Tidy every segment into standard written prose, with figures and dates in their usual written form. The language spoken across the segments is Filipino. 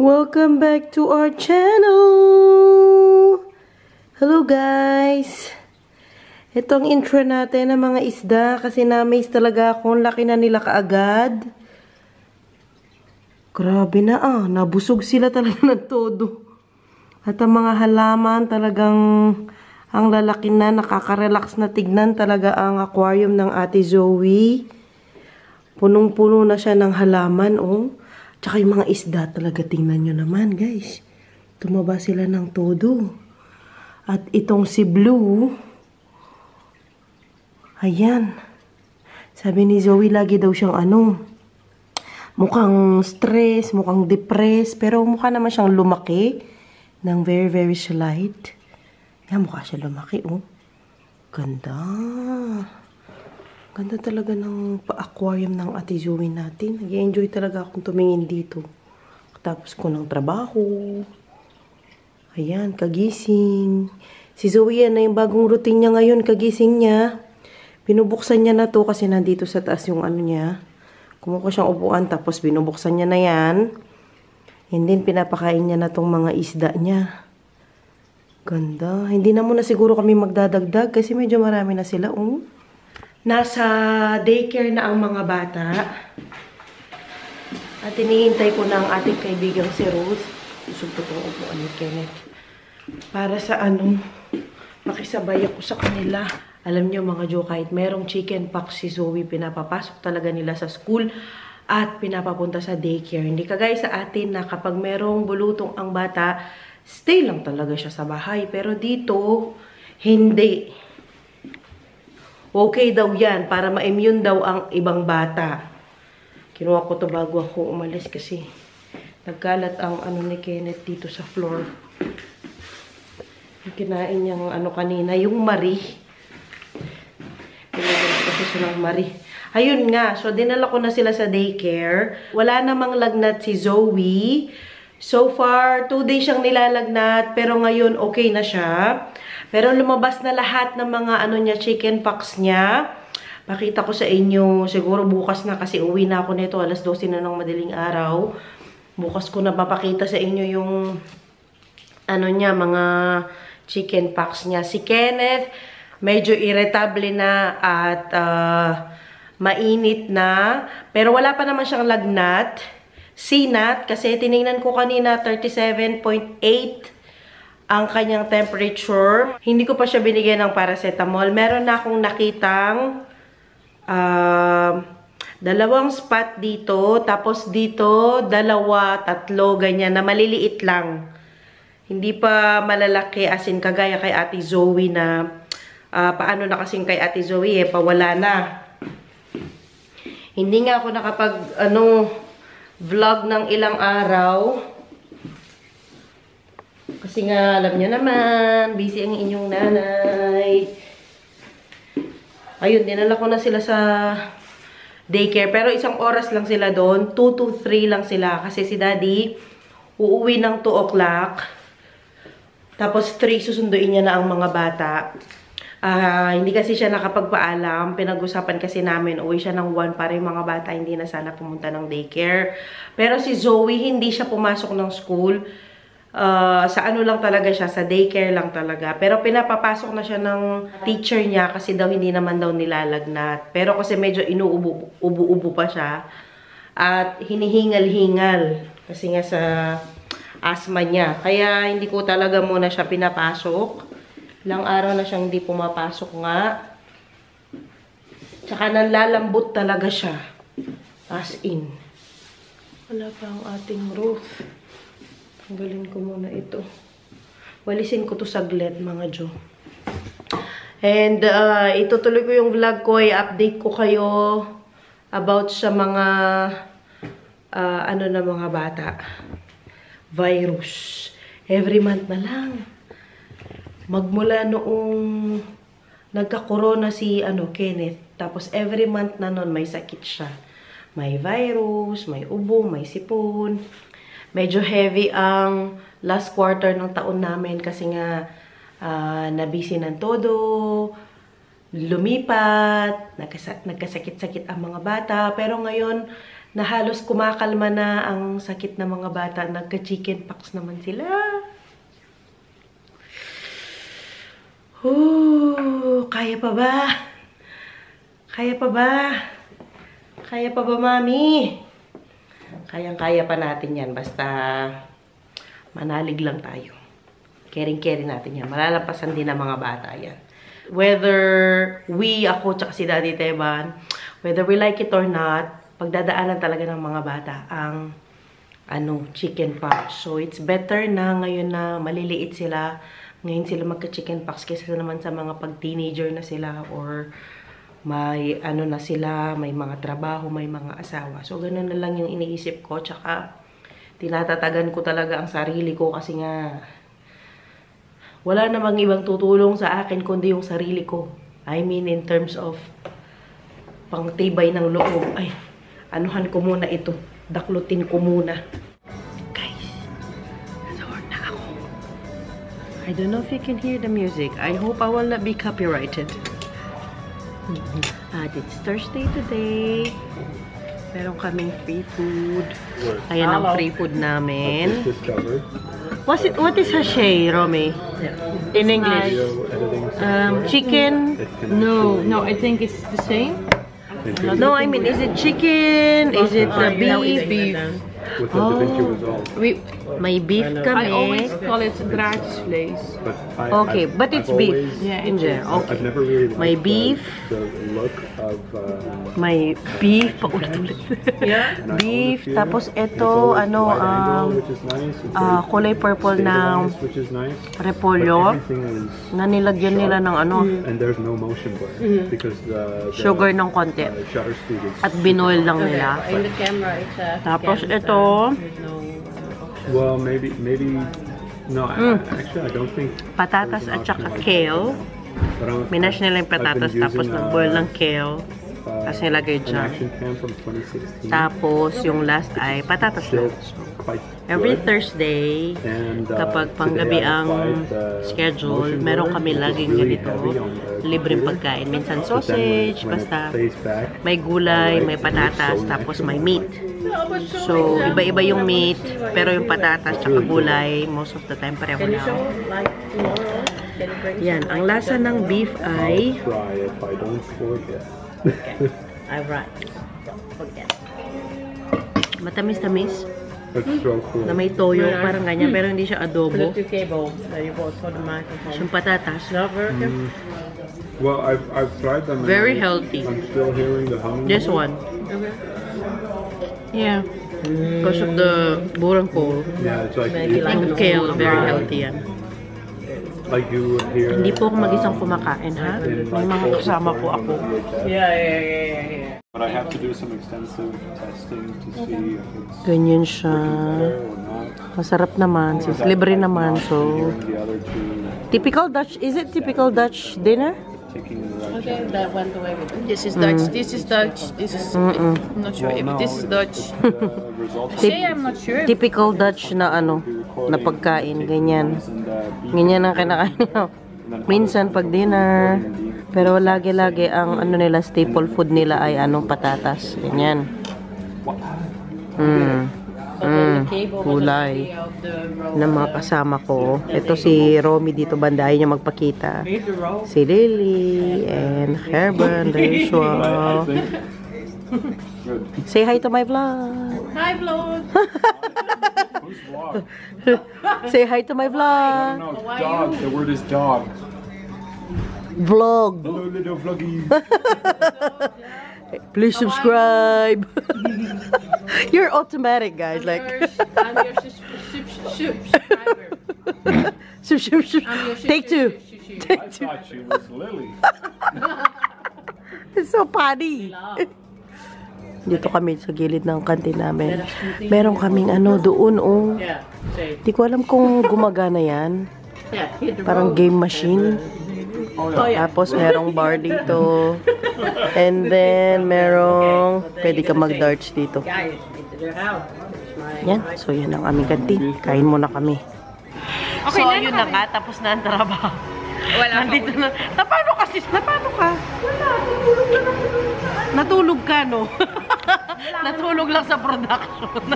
Welcome back to our channel! Hello guys! Itong intro natin ng mga isda kasi na-amaze talaga ako. Laki na nila kaagad. Grabe na nabusog sila talaga ng todo. At ang mga halaman talagang ang lalaki na, nakaka-relax na tignan talaga ang aquarium ng Ate Zoe. Punong-puno na siya ng halaman, Tsaka yung mga isda talaga, tingnan nyo naman, guys. Tumaba sila ng todo. At itong si Blue, ayan. Sabi ni Zoe, lagi daw siyang mukhang stress, mukhang depressed, pero mukha naman siyang lumaki ng very, very slight. Yan, mukha siya lumaki, Ganda. Ganda talaga ng pa-aquarium ng Ate Zoe natin. Nag-enjoy talaga akong tumingin dito. Tapos ko ng trabaho. Ayan, kagising. Si Zoe yan na yung bagong routine niya ngayon, kagising niya. Binubuksan niya na to kasi nandito sa taas yung niya. Kumuha siyang upuan tapos binubuksan niya na yan. And then pinapakain niya na tong mga isda niya. Ganda. Hindi na muna siguro kami magdadagdag kasi medyo marami na sila, Nasa daycare na ang mga bata. At hinihintay ko na ang ating kaibigang si Ruth. Isog ko itong upuan ni Kenneth. Para sa makisabay ako sa kanila. Alam niyo mga Jo, kahit merong chicken pox si Zoe, pinapapasok talaga nila sa school at pinapapunta sa daycare. Hindi kagaya sa atin na kapag merong bulutong ang bata, stay lang talaga siya sa bahay. Pero dito, hindi. Okay daw yan, para ma-immune daw ang ibang bata. Kinuha ko to bago ako umalis kasi nagkalat ang ni Kenneth dito sa floor. Yung kinain niyang kanina, yung Marie. Pinagod kasi silang Marie. Ayun nga, so dinala ko na sila sa daycare. Wala namang lagnat si Zoe. So far, 2 days siyang nilalagnat, pero ngayon okay na siya. Pero lumabas na lahat ng mga niya, chicken pox niya. Pakita ko sa inyo, siguro bukas na kasi uwi na ako nito, alas 12 na ng madaling araw. Bukas ko na mapakita sa inyo yung niya, mga chicken pox niya. Si Kenneth, medyo irritable na at mainit na. Pero wala pa naman siyang lagnat. Sinat, kasi tinignan ko kanina 37.8 ang kanyang temperature. Hindi ko pa siya binigyan ng paracetamol. Meron na akong nakitang 2 spot dito. Tapos dito, 2, 3, ganyan na maliliit lang. Hindi pa malalaki as in kagaya kay Ate Zoe na paano na kasing kay Ate Zoe pawala na. Hindi nga ako nakapag vlog ng ilang araw. Kasi nga, alam nyo naman, busy ang inyong nanay. Ayun, dinala ko na sila sa daycare. Pero 1 oras lang sila doon. 2 to 3 lang sila. Kasi si Daddy, uuwi ng 2 o'clock. Tapos 3, susunduin niya na ang mga bata. Hindi kasi siya nakapagpaalam. Pinag-usapan kasi namin, uwi siya ng 1 para yung mga bata hindi na sana pumunta ng daycare. Pero si Zoe, hindi siya pumasok ng school. Sa lang talaga siya, sa daycare lang talaga. Pero pinapapasok na siya ng teacher niya kasi daw hindi naman daw nilalagnat. Pero kasi medyo inuubo pa siya. At hinihingal-hingal kasi nga sa asthma niya. Kaya hindi ko talaga muna siya pinapasok. Ilang araw na siyang hindi pumapasok nga. Tsaka nalalambot talaga siya. As in. Wala pa ang ating Ruth. Tanggalin ko muna ito. Walisin ko to saglit, mga Jo. And itutuloy ko yung vlog ko. I-update ko kayo about sa mga na mga bata. Virus. Every month na lang. Magmula noong nagka-corona si Kenneth. Tapos every month na nun may sakit siya. May virus, may ubo, may sipon. Medyo heavy ang last quarter ng taon namin kasi nga nabisi ng todo, lumipat, nagkasakit-sakit ang mga bata. Pero ngayon, na halos kumakalma na ang sakit ng mga bata. Nagka-chicken pox naman sila. Kaya pa ba? Kaya pa ba? Kaya pa ba, Mami? Kayang-kaya pa natin yan. Basta manalig lang tayo. Caring-caring natin yan. Malalampasan din ng mga bata yan. Whether ako, tsaka si Daddy Teban, whether we like it or not, pagdadaanan talaga ng mga bata ang chicken pox. So, it's better na ngayon na maliliit sila, ngayon sila magka-chicken pox kaysa naman sa mga pag-teenager na sila or may na sila, may mga trabaho, may mga asawa. So, ganun na lang yung iniisip ko. Tsaka, tinatatagan ko talaga ang sarili ko kasi nga, wala namang ibang tutulong sa akin kundi yung sarili ko. I mean, in terms of pangtibay ng loob. Ay, anuhan ko muna ito. Daklutin ko muna. Guys, nasa na ako. I don't know if you can hear the music. I hope I will not be copyrighted. It's Thursday today. Meron kaming free food. Ayan ang free food namin. What is sachet, Romy? In English? Chicken? No, I think it's the same. No, I mean, is it chicken? Is it beef? May beef kami. I always call it gratis vlees. Okay, but it's beef. Yeah, in there. Okay. I've never really May beef. the look of May beef. Paulit-ulit. Yeah. Beef. Tapos ito, which is nice. kulay purple na which is nice. repolyo. Everything is Na nilagyan nila ng and there's no motion blur because the sugar ng konti. shutter speed is At binoil lang nila. In the camera, it's Tapos ito, well maybe no actually I don't think patatas at saka kale. Minash nila yung patatas tapos nag-boil ng kale. Tapos nilagay an dyan. action cam from 2016. Tapos yung last ay patatas lang. Every Thursday, kapag panggabi ang schedule, meron kami laging ganito, libreng pagkain. Minsan sausage, basta may gulay, may patatas, tapos may meat. So, iba-iba yung meat, pero yung patatas tsaka gulay, most of the time pareho lang. Yan, ang lasa ng beef ay matamis-tamis. That's so cool. Na may toyo, parang ganyan, pero hindi siya adobo. Yung patatas. Well, I've tried them. Very healthy. I'm still hearing the humming. This one. Yeah. Because of the burangko. Yeah, it's like Yung kale, very healthy yan. like you would hear. Hindi po ako mag-isang kumakain, ha? May mga kasama po ako. Yeah. But I have to do some extensive testing to see if it's Ganyan siya. there or not. Masarap naman. Since libre naman, so... Hearing the other two Typical Dutch, is it typical Dutch dinner? taking the right Okay, that went away with it. This is Dutch. This is Dutch. This is. I'm not sure if this is Dutch. results Say I'm not sure. Typical Dutch na na pagkain. Ganyan. Ganyan ang kinakain nila. Minsan pag dinner. Pero lagi-lagi ang nila, staple food nila ay patatas. Ganyan. Kulay ng mga kasama ko. Ito si Romy dito banda, ayaw niya magpakita. Si Lily and Herban, Rachel. Say hi to my vlog. Hi, vlog. Who's vlog? Say hi to my vlog. No, dog. The word is dog. Vlog. Hello, little vloggy. Please subscribe. You're automatic, guys. Like. I'm your subscriber. Take two. I thought she was Lily. It's so funny. Dito kami sa gilid ng kantin namin. Meron kaming doon, Yeah. Say. Di ko alam kung gumagana yan. Yeah. Hit the Parang road. game machine. Tapos merong bar dito. And then merong pwede ka mag-darts dito. Guys, into their house. Yan. So yan ang aming kantin. Kain muna kami. Okay, So na yun na nga. Tapos na ang trabaho. Wala Nandito na. Paano ka sis? Paano ka? Natulog ka, no? natulog lang sa production.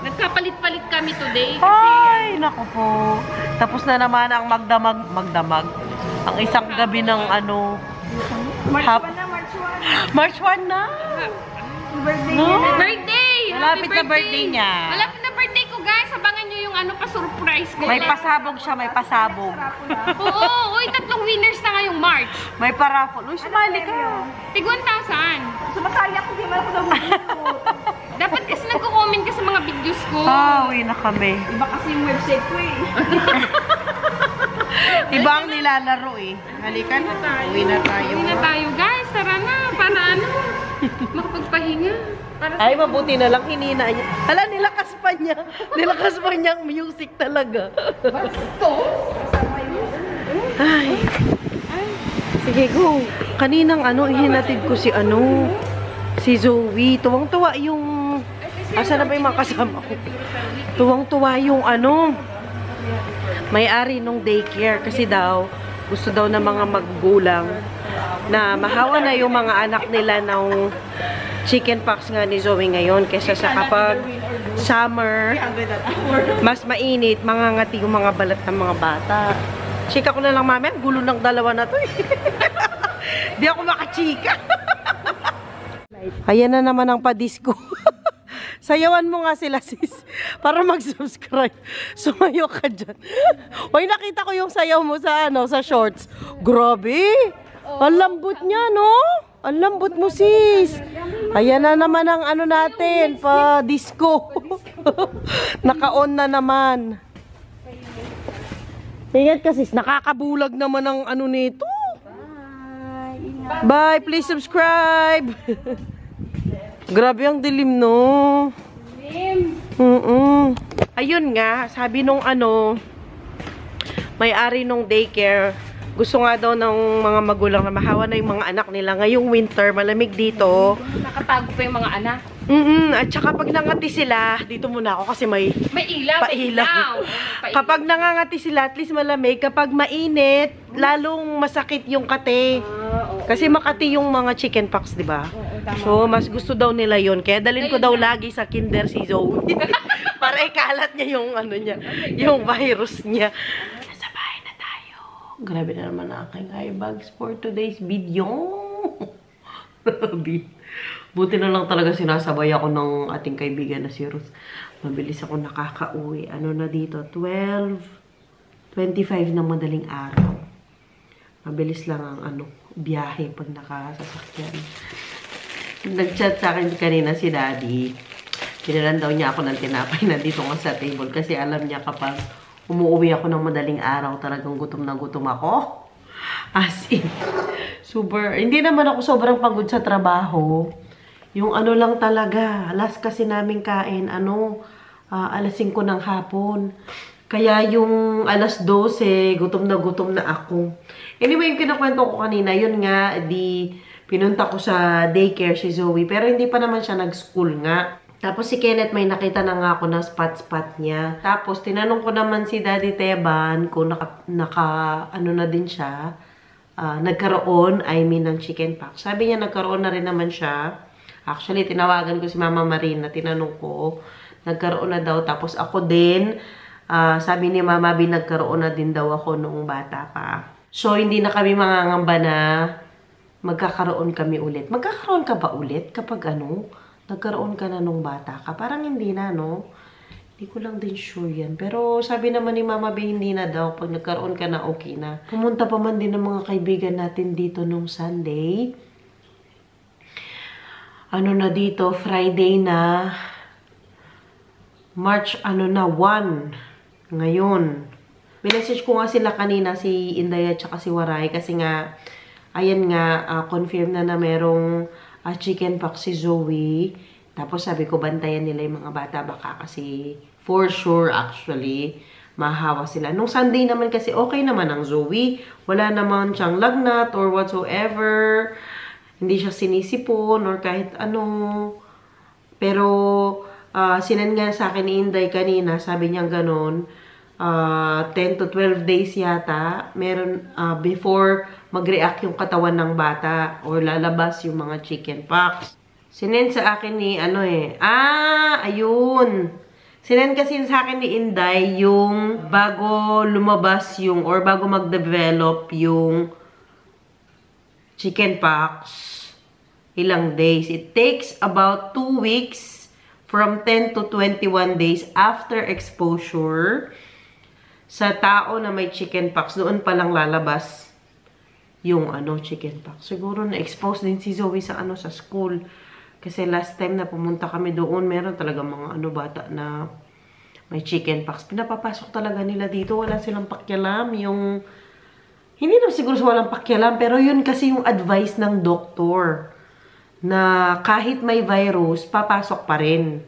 Nagkapalit-palit kami today. Ay, naku po. Tapos na naman ang magdamag. Ang isang gabi ng ano. March 1 na. Birthday! Malapit na birthday niya. Malapit na birthday ko, guys. Abangan nyo yung ano pa-surprise ko. May pasabog siya, may pasabog. Oo, uy, 3 winners na ngayong March. May paraffle. Uy, sumali ka. Tig 1,000. Sumasaya ko, di man ako nahuhulog. Dapat kasi nagko-comment ka sa mga videos ko. Uwi na kami. Iba kasi yung website ko eh. Iba ang nilalaro eh. Halika na. Uwi na tayo. Uwi na tayo, guys. Tara na. Para ano? Makapagpahinga. Ay, mabuti na lang hinina niya. Hala, nilakas pa niya. Nilakas pa niya ang music talaga. Ay. Sige, go. Kaninang ano, hinatid ko si ano, si Zoe. Tuwang-tuwa yung, asa na ba yung mga kasama ko? Tuwang-tuwa yung ano, may-ari nung daycare. Kasi daw, gusto daw ng mga magulang na mahawa na yung mga anak nila ng chicken pox nga ni Zoe ngayon kaysa sa kapag summer, mas mainit, mangangati yung mga balat ng mga bata. Chika ko na lang, mami, ang gulo ng dalawa na to eh. Di ako makachika. Ayan na naman ang padisco. Sayawan mo nga sila, sis, para mag-subscribe. Sumayo ka dyan. Hoy, nakita ko yung sayaw mo sa, ano, sa shorts. Grabe! Ang lambot niya, no? Ang lambot mo, sis. Ayan na naman ang ano natin, pa-disco. Naka-on na naman. Ingat ka, sis. Nakakabulag naman ang ano nito. Bye. Please subscribe. Grabe ang dilim, no? Ayun nga, sabi nung ano, may-ari nung daycare, gusto nga daw ng mga magulang na mahawa na yung mga anak nila. Ngayong winter, malamig dito. Nakatago pa yung mga anak. At saka pag nangati sila, dito muna ako kasi may ilaw. pailaw. Kapag nangangati sila, at least malamig. Kapag mainit, lalong masakit yung kate. Kasi makati yung mga chicken pox, di ba? So, mas gusto daw nila yon. Kaya dalhin ko daw lagi sa kinder si Zoe. Para ikalat niya yung ano niya, yung virus niya. Nasa bahay na tayo. Grabe na naman ang aking eye bags for today's video. Buti na lang talaga sinasabay ako ng ating kaibigan na si Ruth. Mabilis ako nakakauwi. Ano na dito? 12:25 na madaling araw. Mabilis lang ang ano, biyahe pag nakasasakyan. Nag-chat sa akin kanina si Daddy. Pinalan daw niya ako ng tinapay na dito nga sa table. Kasi alam niya kapag umuwi ako ng madaling araw, talagang gutom na gutom ako. As in, super, hindi naman ako sobrang pagod sa trabaho. Yung ano lang talaga, last kasi namin kain, alas 5 ng hapon. Kaya yung alas 12, gutom na ako. Anyway, yung kinakwento ko kanina, yun nga, pinunta ko sa daycare si Zoe. Pero hindi pa naman siya nag-school nga. Tapos si Kenneth, may nakita na nga ako ng spot niya. Tapos, tinanong ko naman si Daddy Teban kung ano na din siya. Nagkaroon, ng chicken pox. Sabi niya, nagkaroon na rin naman siya. Actually, tinawagan ko si Mama Marina, tinanong ko, nagkaroon na daw. Tapos ako din, sabi ni Mama B, nagkaroon na din daw ako noong bata pa. So, hindi na kami mangangamba na magkakaroon kami ulit. Magkakaroon ka ba ulit kapag nagkaroon ka na nung bata ka? Parang hindi na, no? Hindi ko lang din sure yan. Pero sabi naman ni Mama B, hindi na daw. Pag nagkaroon ka na, okay na. Pumunta pa man din ng mga kaibigan natin dito nung Sunday. Na dito, Friday na, March, 1, ngayon. Minessage ko nga sila kanina, si Inday at saka si Waray, kasi nga, ayan nga, confirm na merong chicken pox si Zoe. Tapos sabi ko, bantayan nila yung mga bata, baka kasi, for sure, actually, mahawa sila. Nung Sunday naman kasi, okay naman ang Zoe. Wala naman siyang lagnat or whatsoever. Hindi siya sinisipon or kahit ano. Pero, sinan nga sa akin ni Inday kanina, sabi niya gano'n, 10 to 12 days yata, meron before mag-react yung katawan ng bata or lalabas yung mga chicken pox. Sinend sa akin ni, ayun. Sinend kasi sa akin ni Inday yung bago lumabas yung, or bago mag-develop yung chickenpox. Ilang days. It takes about 2 weeks from 10 to 21 days after exposure sa tao na may chickenpox. Doon pa lang lalabas yung chickenpox. Siguro na-expose din si Zoe sa sa school. Kasi last time na pumunta kami doon, meron talaga mga bata na may chickenpox. Pinapapasok talaga nila dito. Wala silang pakialam. Hindi na siguro sa walang pakialam, pero yun kasi yung advice ng doktor na kahit may virus, papasok pa rin.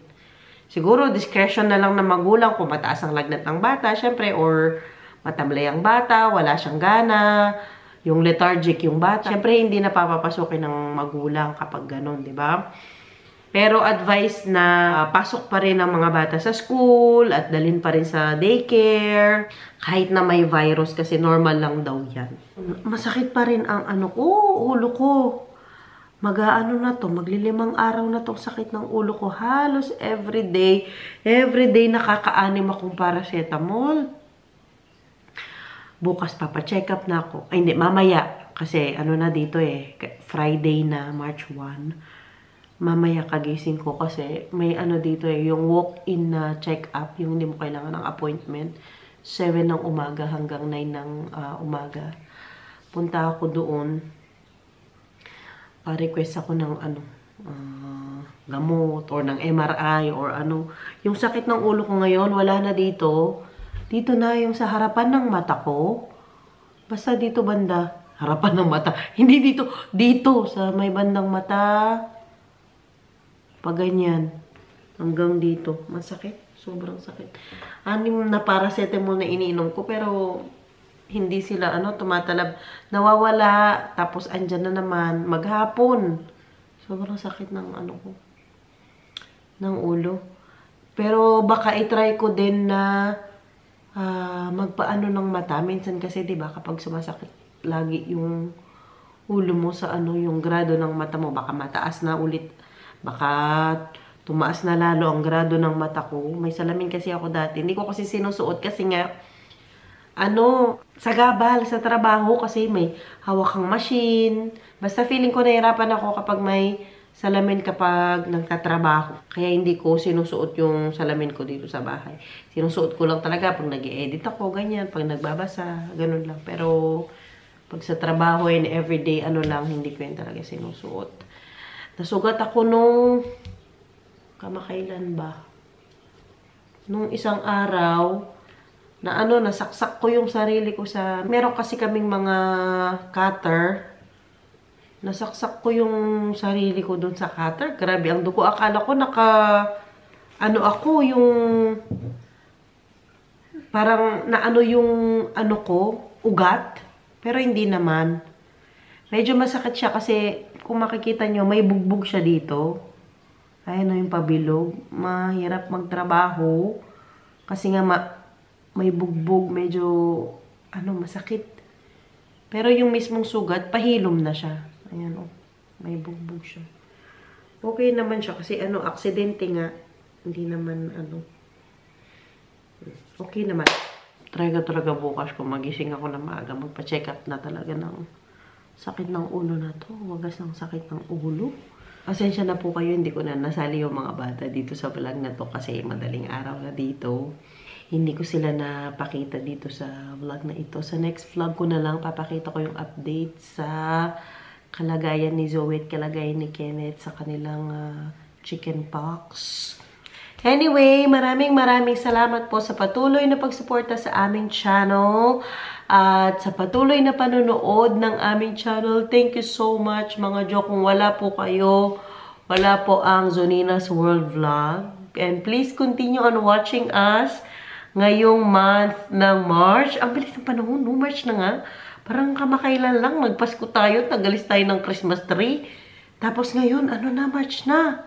Siguro, discretion na lang ng magulang kung mataas ang lagnat ng bata, syempre, or matamlay ang bata, wala siyang gana, yung lethargic yung bata. Syempre, hindi na papapasukin ng magulang kapag ganun, di ba? Pero advice na pasok pa rin ang mga bata sa school at dalhin pa rin sa daycare. Kahit na may virus kasi normal lang daw yan. Masakit pa rin ang ulo ko. Maglilimang araw na tong sakit ng ulo ko. Halos everyday nakakaanim akong paracetamol. Bukas papacheck up na ako. Ay hindi, mamaya. Kasi na dito Friday na, March 1. Mamaya kagising ko kasi may dito yung walk-in na check-up, yung hindi mo kailangan ng appointment. 7 ng umaga hanggang 9 ng umaga. Punta ako doon. Pa-request ako ng gamot or ng MRI or Yung sakit ng ulo ko ngayon, wala na dito. Dito na yung sa harapan ng mata ko. Basta dito banda. Harapan ng mata. Hindi dito. Dito sa may bandang mata. Pag ganyan, hanggang dito. Masakit. Sobrang sakit. 6 na paracetamol na iniinom ko, pero hindi sila, tumatalab. Nawawala, tapos andyan na naman, maghapon. Sobrang sakit ng, ko, ng ulo. Pero baka itry ko din na magpaano ng mata. Minsan kasi, di ba, kapag sumasakit lagi yung ulo mo sa yung grado ng mata mo, baka mataas na ulit. Baka tumaas na lalo ang grado ng mata ko. May salamin kasi ako dati. Hindi ko kasi sinusuot kasi nga, sagabal sa trabaho kasi may hawak kang machine. Basta feeling ko nahirapan ako kapag may salamin kapag nagtatrabaho. Kaya hindi ko sinusuot yung salamin ko dito sa bahay. Sinusuot ko lang talaga pag nag-i-edit ako, ganyan. Pag nagbabasa, ganun lang. Pero pag sa trabaho and everyday, lang, hindi ko yun talaga sinusuot. Nasugat ako nung kamakailan ba? Nung isang araw na nasaksak ko yung sarili ko sa... Meron kasi kaming mga cutter. Nasaksak ko yung sarili ko dun sa cutter. Grabe ang dugo. Akala ko ako yung... Parang yung ko, ugat. Pero hindi naman. Medyo masakit siya kasi kung makikita nyo, may bugbog siya dito. Ayan yung pabilog. Mahirap magtrabaho. Kasi nga may bugbog, medyo masakit. Pero yung mismong sugat, pahilom na siya. Ayan may bugbog siya. Okay naman siya kasi aksidente nga. Hindi naman okay naman. Try ko talaga bukas kung magising ako na maaga. Magpa-check up na talaga ng sakit ng ulo na to. Wagas ng sakit ng ulo. Pasensya na po kayo. Hindi ko na nasali yung mga bata dito sa vlog na to kasi madaling araw na dito. Hindi ko sila napakita dito sa vlog na ito. Sa next vlog ko na lang papakita ko yung update sa kalagayan ni Zoe at kalagayan ni Kenneth sa kanilang chickenpox. Anyway, maraming salamat po sa patuloy na pagsuporta sa aming channel at sa patuloy na panonood ng aming channel. Thank you so much mga Jo. Kung wala po kayo, wala po ang Zonina's World Vlog. And please continue on watching us ngayong month ng March. Ang bilis ng panahon, no? March na nga. Parang kamakailan lang, magpasko tayo, tagalis tayo ng Christmas tree. Tapos ngayon, March na.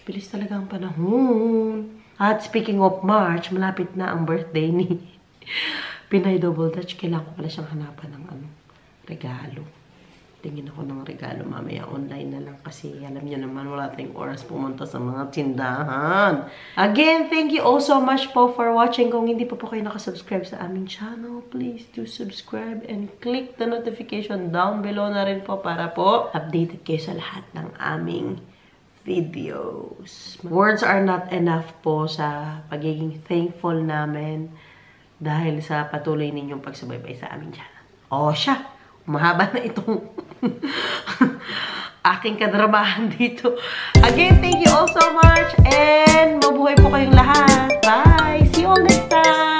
Bilis talaga ang panahon. At speaking of March, malapit na ang birthday ni Pinay Double Dutch. Kailangan ko pala siyang hanapan ng regalo. tingin ako ng regalo mamaya online na lang kasi alam niyo naman wala tayong oras pumunta sa mga tindahan. Again, thank you all so much po for watching. Kung hindi pa po kayo nakasubscribe sa aming channel, please do subscribe and click the notification down below na rin po para po updated kayo sa lahat ng aming videos. Words are not enough po sa pagiging thankful namin dahil sa patuloy ninyong pagsubaybay sa aming channel. O siya! Mahaba na itong aking kadramahan dito. Again, thank you all so much and mabuhay po kayong lahat. Bye! See you all next time!